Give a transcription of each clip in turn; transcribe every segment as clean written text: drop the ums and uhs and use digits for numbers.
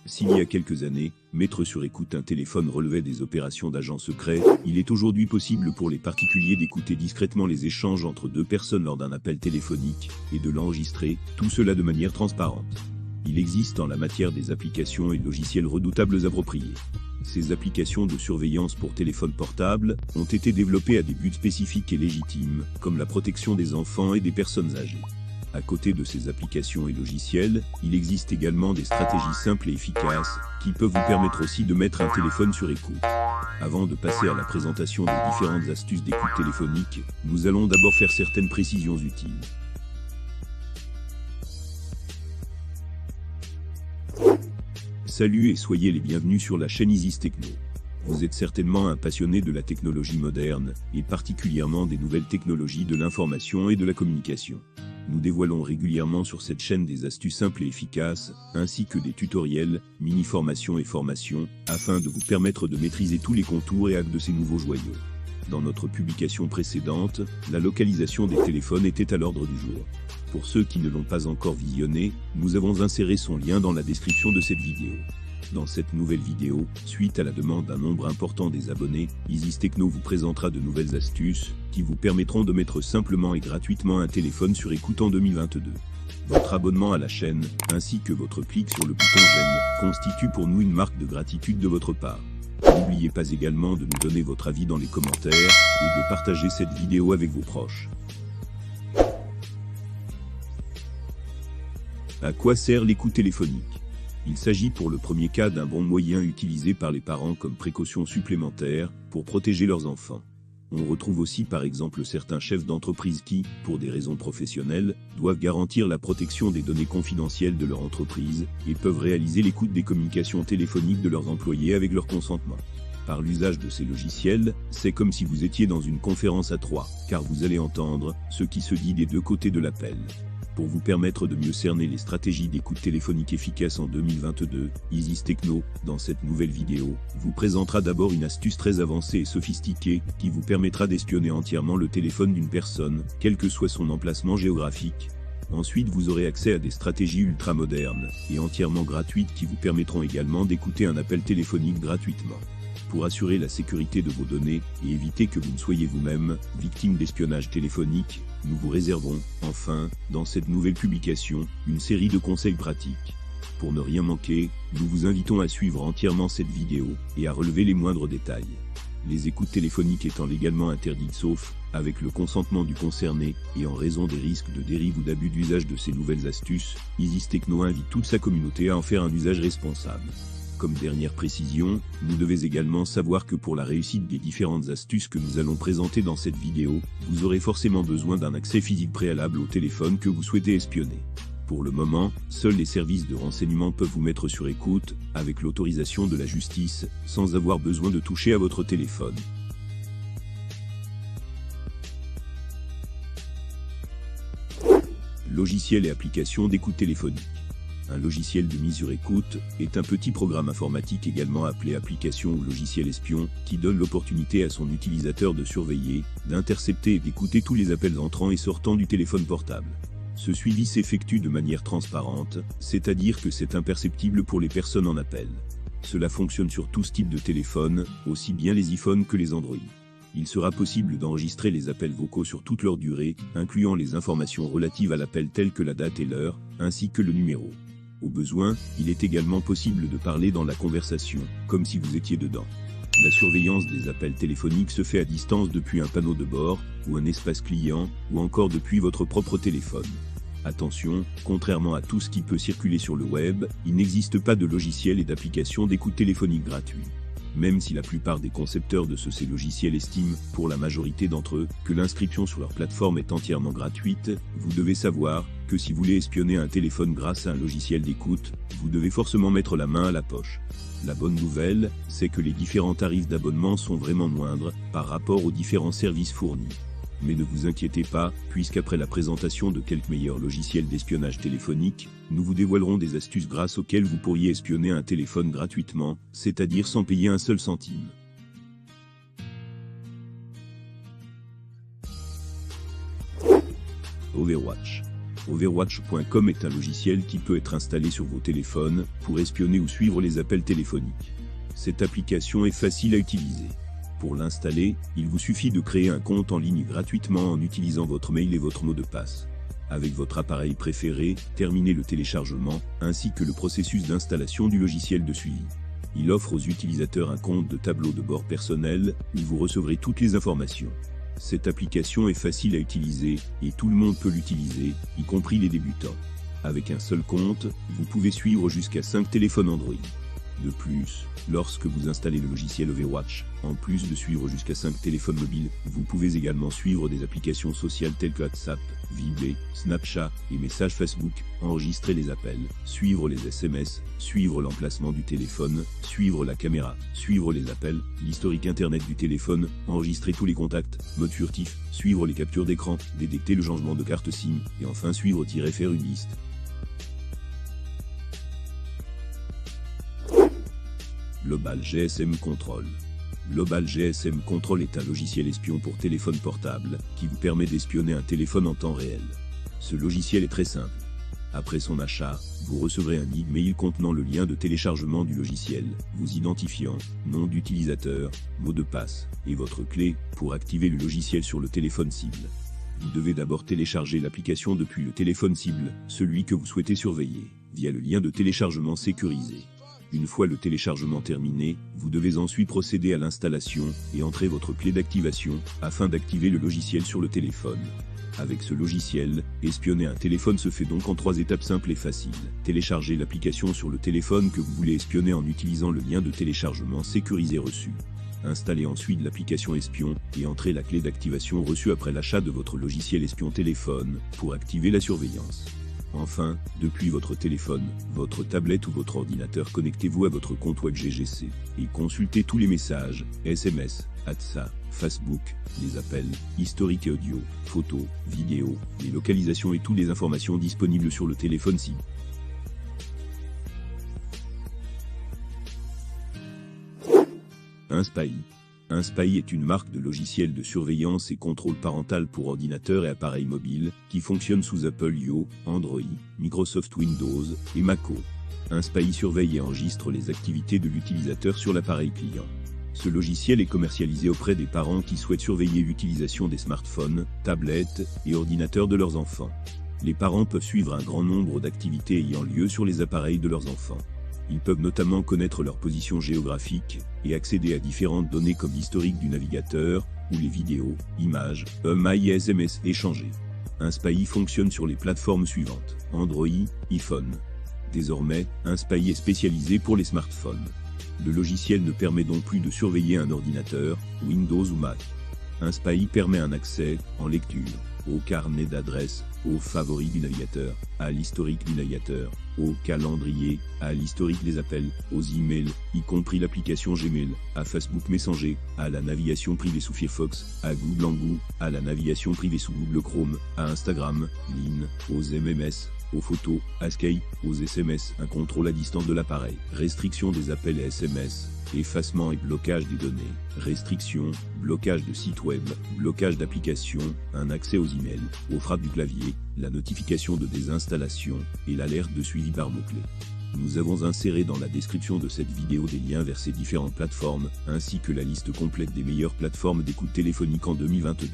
S'il y a quelques années, mettre sur écoute un téléphone relevait des opérations d'agents secrets, il est aujourd'hui possible pour les particuliers d'écouter discrètement les échanges entre deux personnes lors d'un appel téléphonique, et de l'enregistrer, tout cela de manière transparente. Il existe en la matière des applications et logiciels redoutables appropriés. Ces applications de surveillance pour téléphone portable ont été développées à des buts spécifiques et légitimes, comme la protection des enfants et des personnes âgées. À côté de ces applications et logiciels, il existe également des stratégies simples et efficaces, qui peuvent vous permettre aussi de mettre un téléphone sur écoute. Avant de passer à la présentation des différentes astuces d'écoute téléphonique, nous allons d'abord faire certaines précisions utiles. Salut et soyez les bienvenus sur la chaîne Isis Techno. Vous êtes certainement un passionné de la technologie moderne, et particulièrement des nouvelles technologies de l'information et de la communication. Nous dévoilons régulièrement sur cette chaîne des astuces simples et efficaces, ainsi que des tutoriels, mini-formations et formations, afin de vous permettre de maîtriser tous les contours et hacks de ces nouveaux joyaux. Dans notre publication précédente, la localisation des téléphones était à l'ordre du jour. Pour ceux qui ne l'ont pas encore visionné, nous avons inséré son lien dans la description de cette vidéo. Dans cette nouvelle vidéo, suite à la demande d'un nombre important des abonnés, Isis Techno vous présentera de nouvelles astuces qui vous permettront de mettre simplement et gratuitement un téléphone sur écoute en 2022. Votre abonnement à la chaîne, ainsi que votre clic sur le bouton j'aime, constitue pour nous une marque de gratitude de votre part. N'oubliez pas également de nous donner votre avis dans les commentaires et de partager cette vidéo avec vos proches. À quoi sert l'écoute téléphonique ? Il s'agit pour le premier cas d'un bon moyen utilisé par les parents comme précaution supplémentaire pour protéger leurs enfants. On retrouve aussi par exemple certains chefs d'entreprise qui, pour des raisons professionnelles, doivent garantir la protection des données confidentielles de leur entreprise et peuvent réaliser l'écoute des communications téléphoniques de leurs employés avec leur consentement. Par l'usage de ces logiciels, c'est comme si vous étiez dans une conférence à trois, car vous allez entendre ce qui se dit des deux côtés de l'appel. Pour vous permettre de mieux cerner les stratégies d'écoute téléphonique efficaces en 2022, Isis Techno, dans cette nouvelle vidéo, vous présentera d'abord une astuce très avancée et sophistiquée qui vous permettra d'espionner entièrement le téléphone d'une personne, quel que soit son emplacement géographique. Ensuite, vous aurez accès à des stratégies ultra modernes et entièrement gratuites qui vous permettront également d'écouter un appel téléphonique gratuitement. Pour assurer la sécurité de vos données et éviter que vous ne soyez vous-même victime d'espionnage téléphonique, nous vous réservons, enfin, dans cette nouvelle publication, une série de conseils pratiques. Pour ne rien manquer, nous vous invitons à suivre entièrement cette vidéo et à relever les moindres détails. Les écoutes téléphoniques étant légalement interdites sauf avec le consentement du concerné et en raison des risques de dérive ou d'abus d'usage de ces nouvelles astuces, Isis Techno invite toute sa communauté à en faire un usage responsable. Comme dernière précision, vous devez également savoir que pour la réussite des différentes astuces que nous allons présenter dans cette vidéo, vous aurez forcément besoin d'un accès physique préalable au téléphone que vous souhaitez espionner. Pour le moment, seuls les services de renseignement peuvent vous mettre sur écoute, avec l'autorisation de la justice, sans avoir besoin de toucher à votre téléphone. Logiciels et applications d'écoute téléphonique. Un logiciel de mise sur écoute est un petit programme informatique également appelé application ou logiciel espion qui donne l'opportunité à son utilisateur de surveiller, d'intercepter et d'écouter tous les appels entrants et sortants du téléphone portable. Ce suivi s'effectue de manière transparente, c'est-à-dire que c'est imperceptible pour les personnes en appel. Cela fonctionne sur tout type de téléphone, aussi bien les iPhones que les Android. Il sera possible d'enregistrer les appels vocaux sur toute leur durée, incluant les informations relatives à l'appel telles que la date et l'heure, ainsi que le numéro. Au besoin, il est également possible de parler dans la conversation, comme si vous étiez dedans. La surveillance des appels téléphoniques se fait à distance depuis un panneau de bord, ou un espace client, ou encore depuis votre propre téléphone. Attention, contrairement à tout ce qui peut circuler sur le web, il n'existe pas de logiciel et d'application d'écoute téléphonique gratuit. Même si la plupart des concepteurs de ces logiciels estiment, pour la majorité d'entre eux, que l'inscription sur leur plateforme est entièrement gratuite, vous devez savoir que si vous voulez espionner un téléphone grâce à un logiciel d'écoute, vous devez forcément mettre la main à la poche. La bonne nouvelle, c'est que les différents tarifs d'abonnement sont vraiment moindres par rapport aux différents services fournis. Mais ne vous inquiétez pas, puisqu'après la présentation de quelques meilleurs logiciels d'espionnage téléphonique, nous vous dévoilerons des astuces grâce auxquelles vous pourriez espionner un téléphone gratuitement, c'est-à-dire sans payer un seul centime. Overwatch. Overwatch.com est un logiciel qui peut être installé sur vos téléphones pour espionner ou suivre les appels téléphoniques. Cette application est facile à utiliser. Pour l'installer, il vous suffit de créer un compte en ligne gratuitement en utilisant votre mail et votre mot de passe. Avec votre appareil préféré, terminez le téléchargement, ainsi que le processus d'installation du logiciel de suivi. Il offre aux utilisateurs un compte de tableau de bord personnel, où vous recevrez toutes les informations. Cette application est facile à utiliser, et tout le monde peut l'utiliser, y compris les débutants. Avec un seul compte, vous pouvez suivre jusqu'à 5 téléphones Android. De plus, lorsque vous installez le logiciel Overwatch, en plus de suivre jusqu'à 5 téléphones mobiles, vous pouvez également suivre des applications sociales telles que WhatsApp, Viber, Snapchat et messages Facebook, enregistrer les appels, suivre les SMS, suivre l'emplacement du téléphone, suivre la caméra, suivre les appels, l'historique internet du téléphone, enregistrer tous les contacts, mode furtif, suivre les captures d'écran, détecter le changement de carte SIM, et enfin suivre-faire une liste. Global GSM Control. Global GSM Control est un logiciel espion pour téléphone portable, qui vous permet d'espionner un téléphone en temps réel. Ce logiciel est très simple. Après son achat, vous recevrez un email contenant le lien de téléchargement du logiciel, vous identifiant, nom d'utilisateur, mot de passe, et votre clé, pour activer le logiciel sur le téléphone cible. Vous devez d'abord télécharger l'application depuis le téléphone cible, celui que vous souhaitez surveiller, via le lien de téléchargement sécurisé. Une fois le téléchargement terminé, vous devez ensuite procéder à l'installation et entrer votre clé d'activation afin d'activer le logiciel sur le téléphone. Avec ce logiciel, espionner un téléphone se fait donc en 3 étapes simples et faciles. Télécharger l'application sur le téléphone que vous voulez espionner en utilisant le lien de téléchargement sécurisé reçu. Installez ensuite l'application espion et entrez la clé d'activation reçue après l'achat de votre logiciel espion téléphone pour activer la surveillance. Enfin, depuis votre téléphone, votre tablette ou votre ordinateur, connectez-vous à votre compte WebGGC et consultez tous les messages, SMS, WhatsApp, Facebook, les appels, historique et audio, photos, vidéos, les localisations et toutes les informations disponibles sur le téléphone cible. InSpy. InSpy est une marque de logiciels de surveillance et contrôle parental pour ordinateurs et appareils mobiles, qui fonctionne sous Apple iOS, Android, Microsoft Windows et macOS. InSpy surveille et enregistre les activités de l'utilisateur sur l'appareil client. Ce logiciel est commercialisé auprès des parents qui souhaitent surveiller l'utilisation des smartphones, tablettes et ordinateurs de leurs enfants. Les parents peuvent suivre un grand nombre d'activités ayant lieu sur les appareils de leurs enfants. Ils peuvent notamment connaître leur position géographique et accéder à différentes données comme l'historique du navigateur ou les vidéos, images, mails et SMS échangés. InSpy fonctionne sur les plateformes suivantes: Android, iPhone. Désormais, InSpy est spécialisé pour les smartphones. Le logiciel ne permet donc plus de surveiller un ordinateur, Windows ou Mac. InSpy permet un accès, en lecture, au carnet d'adresses, aux favoris du navigateur, à l'historique du navigateur, au calendrier, à l'historique des appels, aux emails, y compris l'application Gmail, à Facebook Messenger, à la navigation privée sous Firefox, à Google Hangouts, à la navigation privée sous Google Chrome, à Instagram, Line, aux MMS, aux photos, à Skype, aux SMS, un contrôle à distance de l'appareil, restriction des appels et SMS, effacement et blocage des données, restriction, blocage de sites web, blocage d'applications, un accès aux emails, aux frappes du clavier, la notification de désinstallation et l'alerte de suivi par mots-clés. Nous avons inséré dans la description de cette vidéo des liens vers ces différentes plateformes, ainsi que la liste complète des meilleures plateformes d'écoute téléphonique en 2022.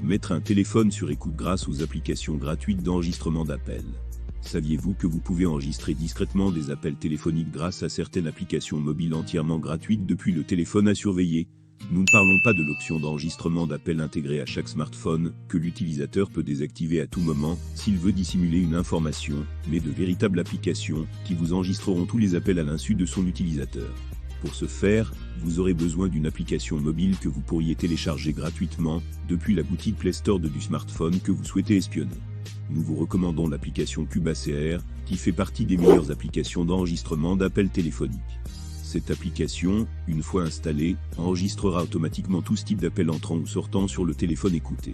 Mettre un téléphone sur écoute grâce aux applications gratuites d'enregistrement d'appels. Saviez-vous que vous pouvez enregistrer discrètement des appels téléphoniques grâce à certaines applications mobiles entièrement gratuites depuis le téléphone à surveiller? Nous ne parlons pas de l'option d'enregistrement d'appels intégrée à chaque smartphone, que l'utilisateur peut désactiver à tout moment s'il veut dissimuler une information, mais de véritables applications qui vous enregistreront tous les appels à l'insu de son utilisateur. Pour ce faire, vous aurez besoin d'une application mobile que vous pourriez télécharger gratuitement depuis la boutique Play Store du smartphone que vous souhaitez espionner. Nous vous recommandons l'application CubeACR, qui fait partie des meilleures applications d'enregistrement d'appels téléphoniques. Cette application, une fois installée, enregistrera automatiquement tout ce type d'appels entrant ou sortant sur le téléphone écouté.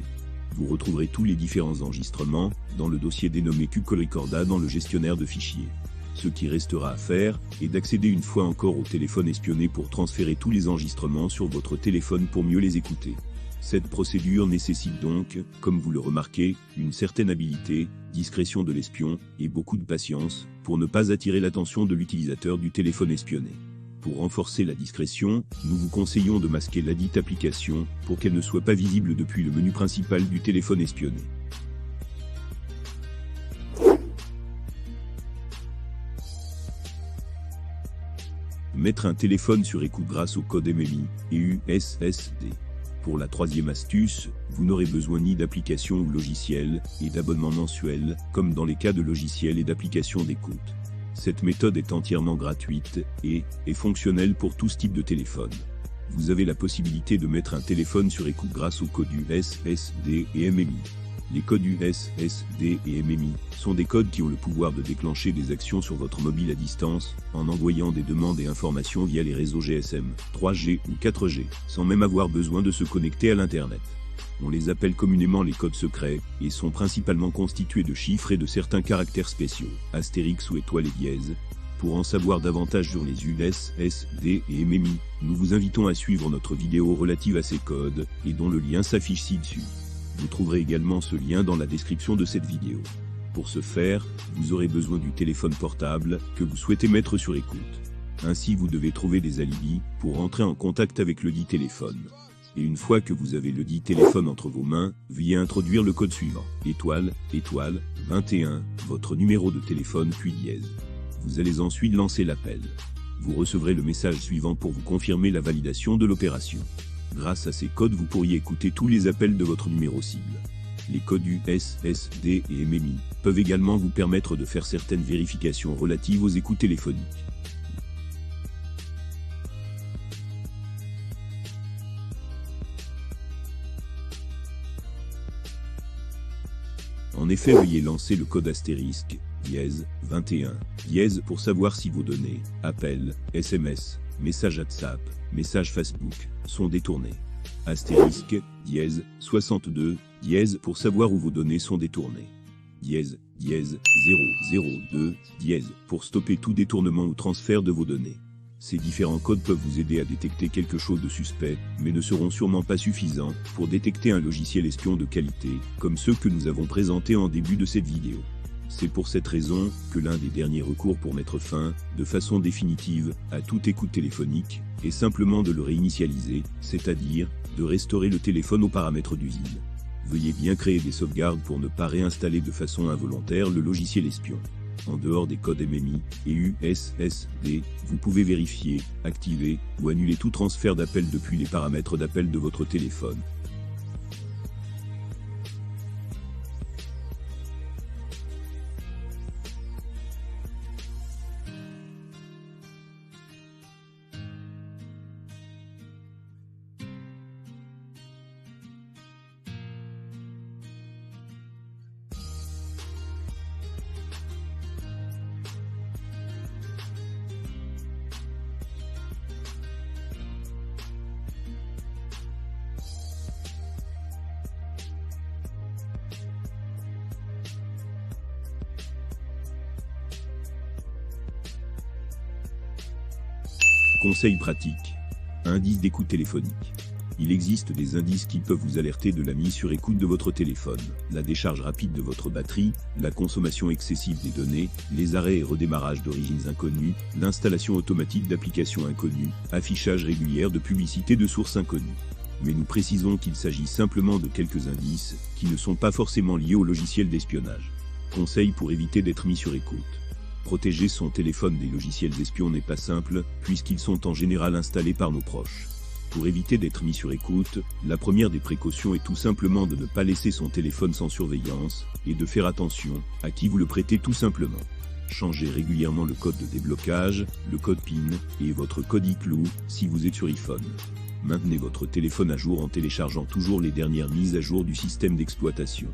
Vous retrouverez tous les différents enregistrements, dans le dossier dénommé QCall Recorda dans le gestionnaire de fichiers. Ce qui restera à faire est d'accéder une fois encore au téléphone espionné pour transférer tous les enregistrements sur votre téléphone pour mieux les écouter. Cette procédure nécessite donc, comme vous le remarquez, une certaine habileté, discrétion de l'espion, et beaucoup de patience, pour ne pas attirer l'attention de l'utilisateur du téléphone espionné. Pour renforcer la discrétion, nous vous conseillons de masquer ladite application, pour qu'elle ne soit pas visible depuis le menu principal du téléphone espionné. Mettre un téléphone sur écoute grâce au code MMI et USSD. Pour la troisième astuce, vous n'aurez besoin ni d'application ou logiciel, et d'abonnement mensuel, comme dans les cas de logiciels et d'applications d'écoute. Cette méthode est entièrement gratuite, et est fonctionnelle pour tout type de téléphone. Vous avez la possibilité de mettre un téléphone sur écoute grâce aux codes USSD et MMI. Les codes USSD et MMI sont des codes qui ont le pouvoir de déclencher des actions sur votre mobile à distance, en envoyant des demandes et informations via les réseaux GSM, 3G ou 4G, sans même avoir besoin de se connecter à l'Internet. On les appelle communément les codes secrets, et sont principalement constitués de chiffres et de certains caractères spéciaux, astérix ou étoile et dièse. Pour en savoir davantage sur les USSD et MMI, nous vous invitons à suivre notre vidéo relative à ces codes, et dont le lien s'affiche ci-dessus. Vous trouverez également ce lien dans la description de cette vidéo. Pour ce faire, vous aurez besoin du téléphone portable que vous souhaitez mettre sur écoute. Ainsi, vous devez trouver des alibis pour entrer en contact avec le dit téléphone. Et une fois que vous avez le dit téléphone entre vos mains, veuillez introduire le code suivant, étoile, étoile, 21, votre numéro de téléphone puis dièse. Vous allez ensuite lancer l'appel. Vous recevrez le message suivant pour vous confirmer la validation de l'opération. Grâce à ces codes, vous pourriez écouter tous les appels de votre numéro cible. Les codes USSD et MMI peuvent également vous permettre de faire certaines vérifications relatives aux écoutes téléphoniques. En effet, veuillez lancer le code astérisque, dièse, 21, dièse pour savoir si vos données, appels, SMS, messages WhatsApp, messages Facebook, sont détournés. Astérisque, dièse, 62, dièse pour savoir où vos données sont détournées. Dièse, dièse, 002, dièse pour stopper tout détournement ou transfert de vos données. Ces différents codes peuvent vous aider à détecter quelque chose de suspect, mais ne seront sûrement pas suffisants pour détecter un logiciel espion de qualité, comme ceux que nous avons présentés en début de cette vidéo. C'est pour cette raison que l'un des derniers recours pour mettre fin, de façon définitive, à toute écoute téléphonique, est simplement de le réinitialiser, c'est-à-dire de restaurer le téléphone aux paramètres d'usine. Veuillez bien créer des sauvegardes pour ne pas réinstaller de façon involontaire le logiciel espion. En dehors des codes MMI et USSD, vous pouvez vérifier, activer ou annuler tout transfert d'appel depuis les paramètres d'appel de votre téléphone. Conseil pratique. Indice d'écoute téléphonique. Il existe des indices qui peuvent vous alerter de la mise sur écoute de votre téléphone, la décharge rapide de votre batterie, la consommation excessive des données, les arrêts et redémarrages d'origines inconnues, l'installation automatique d'applications inconnues, affichage régulier de publicités de sources inconnues. Mais nous précisons qu'il s'agit simplement de quelques indices, qui ne sont pas forcément liés au logiciel d'espionnage. Conseil pour éviter d'être mis sur écoute. Protéger son téléphone des logiciels espions n'est pas simple, puisqu'ils sont en général installés par nos proches. Pour éviter d'être mis sur écoute, la première des précautions est tout simplement de ne pas laisser son téléphone sans surveillance, et de faire attention à qui vous le prêtez tout simplement. Changez régulièrement le code de déblocage, le code PIN, et votre code iCloud si vous êtes sur iPhone. Maintenez votre téléphone à jour en téléchargeant toujours les dernières mises à jour du système d'exploitation.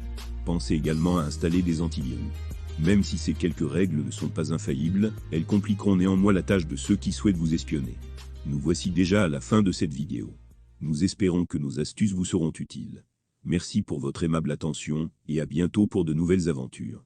Pensez également à installer des antivirus. Même si ces quelques règles ne sont pas infaillibles, elles compliqueront néanmoins la tâche de ceux qui souhaitent vous espionner. Nous voici déjà à la fin de cette vidéo. Nous espérons que nos astuces vous seront utiles. Merci pour votre aimable attention, et à bientôt pour de nouvelles aventures.